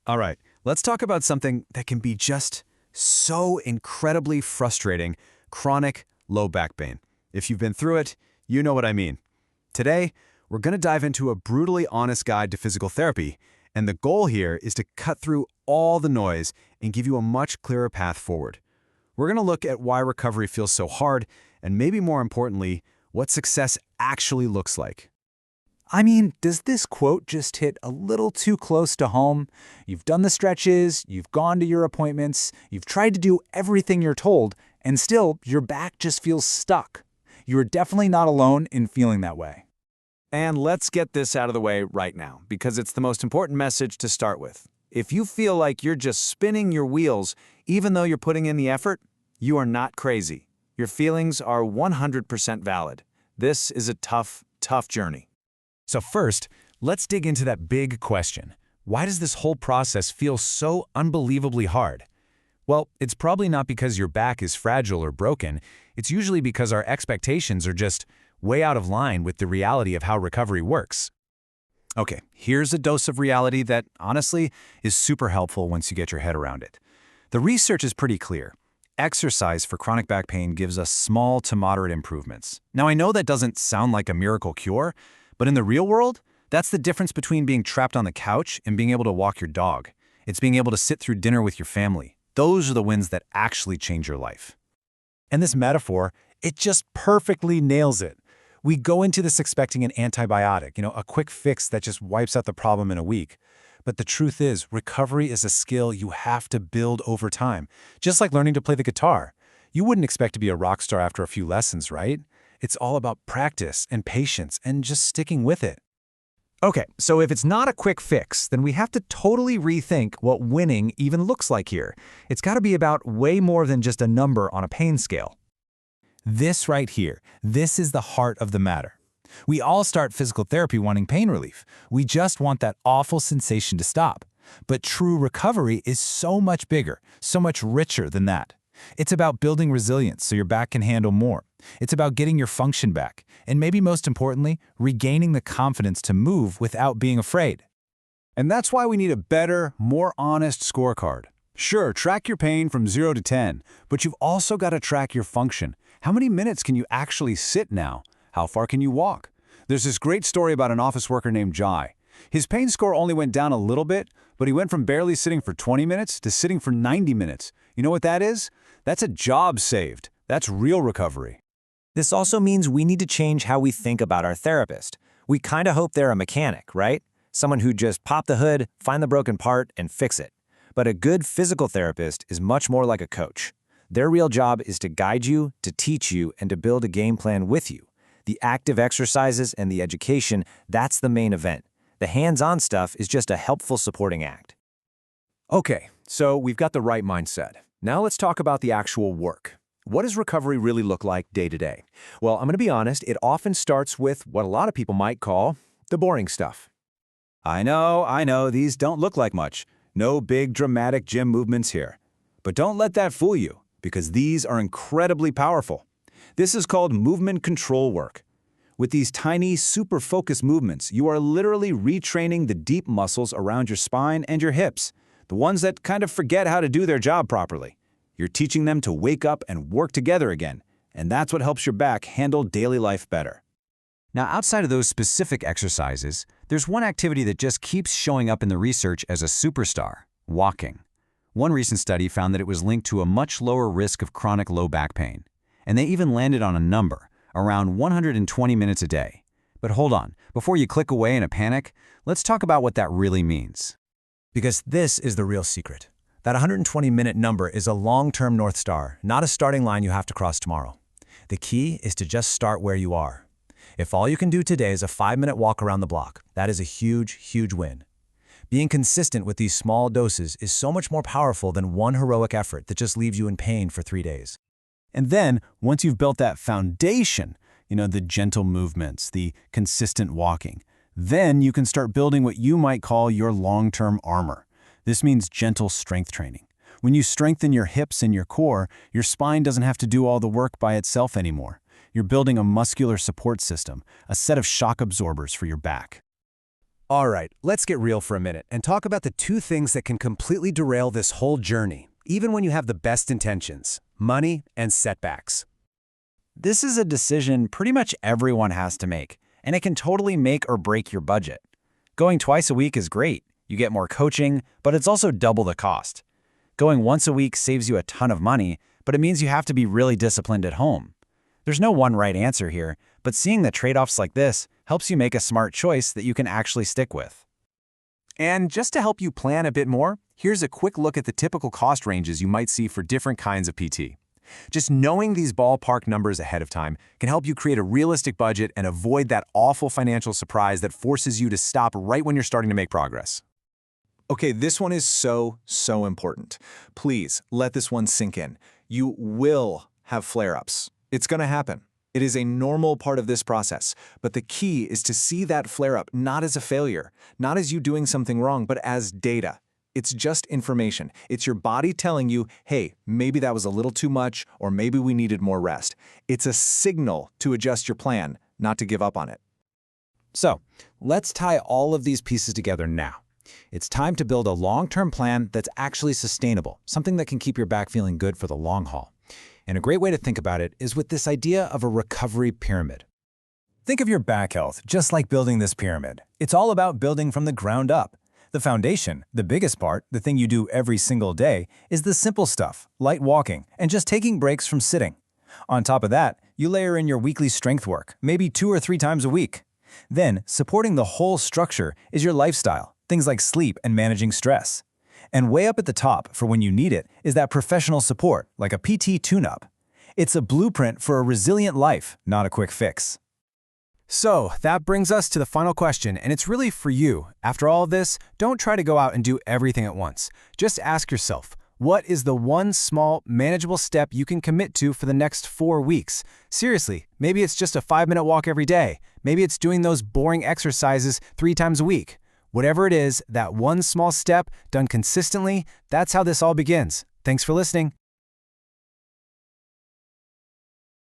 All right, let's talk about something that can be just so incredibly frustrating: chronic low back pain. If you've been through it, you know what I mean. Today, we're going to dive into a brutally honest guide to physical therapy, and the goal here is to cut through all the noise and give you a much clearer path forward. We're going to look at why recovery feels so hard, and maybe more importantly, what success actually looks like. I mean, does this quote just hit a little too close to home? You've done the stretches, you've gone to your appointments, you've tried to do everything you're told, and still, your back just feels stuck. You're definitely not alone in feeling that way. And let's get this out of the way right now, because it's the most important message to start with. If you feel like you're just spinning your wheels, even though you're putting in the effort, you are not crazy. Your feelings are 100% valid. This is a tough journey. So first, let's dig into that big question. Why does this whole process feel so unbelievably hard? Well, it's probably not because your back is fragile or broken. It's usually because our expectations are just way out of line with the reality of how recovery works. Okay, here's a dose of reality that, honestly, is super helpful once you get your head around it. The research is pretty clear. Exercise for chronic back pain gives us small to moderate improvements. Now, I know that doesn't sound like a miracle cure, but in the real world, that's the difference between being trapped on the couch and being able to walk your dog. It's being able to sit through dinner with your family. Those are the wins that actually change your life. And this metaphor, it just perfectly nails it. We go into this expecting an antibiotic, a quick fix that just wipes out the problem in a week. But the truth is, recovery is a skill you have to build over time, just like learning to play the guitar. You wouldn't expect to be a rock star after a few lessons, right? It's all about practice and patience and just sticking with it. Okay, so if it's not a quick fix, then we have to totally rethink what winning even looks like here. It's got to be about way more than just a number on a pain scale. This right here, this is the heart of the matter. We all start physical therapy wanting pain relief. We just want that awful sensation to stop. But true recovery is so much bigger, so much richer than that. It's about building resilience so your back can handle more. It's about getting your function back, and maybe most importantly, regaining the confidence to move without being afraid. And that's why we need a better, more honest scorecard. Sure, track your pain from 0 to 10, but you've also got to track your function. How many minutes can you actually sit now? How far can you walk? There's this great story about an office worker named Jai. His pain score only went down a little bit, but he went from barely sitting for 20 minutes to sitting for 90 minutes. You know what that is? That's a job saved. That's real recovery. This also means we need to change how we think about our therapist. We kind of hope they're a mechanic, right? Someone who just pop the hood, find the broken part, and fix it. But a good physical therapist is much more like a coach. Their real job is to guide you, to teach you, and to build a game plan with you. The active exercises and the education, that's the main event. The hands-on stuff is just a helpful supporting act. Okay, so we've got the right mindset. Now let's talk about the actual work. What does recovery really look like day to day? Well, I'm going to be honest, it often starts with what a lot of people might call the boring stuff. I know, these don't look like much. No big dramatic gym movements here. But don't let that fool you, because these are incredibly powerful. This is called movement control work. With these tiny, super focused movements, you are literally retraining the deep muscles around your spine and your hips, the ones that kind of forget how to do their job properly. You're teaching them to wake up and work together again, and that's what helps your back handle daily life better. Now, outside of those specific exercises, there's one activity that just keeps showing up in the research as a superstar: walking. One recent study found that it was linked to a much lower risk of chronic low back pain, and they even landed on a number, around 120 minutes a day. But hold on, before you click away in a panic, let's talk about what that really means. Because this is the real secret. That 120-minute number is a long-term North Star, not a starting line you have to cross tomorrow. The key is to just start where you are. If all you can do today is a 5-minute walk around the block, that is a huge win. Being consistent with these small doses is so much more powerful than one heroic effort that just leaves you in pain for 3 days. And then, once you've built that foundation, the gentle movements, the consistent walking, then you can start building what you might call your long-term armor. This means gentle strength training. When you strengthen your hips and your core, your spine doesn't have to do all the work by itself anymore. You're building a muscular support system, a set of shock absorbers for your back. All right, let's get real for a minute and talk about the two things that can completely derail this whole journey, even when you have the best intentions: money and setbacks. This is a decision pretty much everyone has to make, and it can totally make or break your budget. Going twice a week is great. You get more coaching, but it's also double the cost. Going once a week saves you a ton of money, but it means you have to be really disciplined at home. There's no one right answer here, but seeing the trade-offs like this helps you make a smart choice that you can actually stick with. And just to help you plan a bit more, here's a quick look at the typical cost ranges you might see for different kinds of PT. Just knowing these ballpark numbers ahead of time can help you create a realistic budget and avoid that awful financial surprise that forces you to stop right when you're starting to make progress. Okay, this one is so important. Please let this one sink in. You will have flare-ups. It's going to happen. It is a normal part of this process, but the key is to see that flare-up not as a failure, not as you doing something wrong, but as data. It's just information. It's your body telling you, hey, maybe that was a little too much, or maybe we needed more rest. It's a signal to adjust your plan, not to give up on it. So, let's tie all of these pieces together now. It's time to build a long-term plan that's actually sustainable, something that can keep your back feeling good for the long haul. And a great way to think about it is with this idea of a recovery pyramid. Think of your back health just like building this pyramid. It's all about building from the ground up. The foundation, the biggest part, the thing you do every single day, is the simple stuff, light walking, and just taking breaks from sitting. On top of that, you layer in your weekly strength work, maybe 2 or 3 times a week. Then, supporting the whole structure is your lifestyle, things like sleep and managing stress. And way up at the top, for when you need it, is that professional support, like a PT tune-up. It's a blueprint for a resilient life, not a quick fix. So, that brings us to the final question, and it's really for you. After all of this, don't try to go out and do everything at once. Just ask yourself, what is the one small, manageable step you can commit to for the next 4 weeks? Seriously, maybe it's just a 5-minute walk every day. Maybe it's doing those boring exercises 3 times a week. Whatever it is, that one small step done consistently, that's how this all begins. Thanks for listening.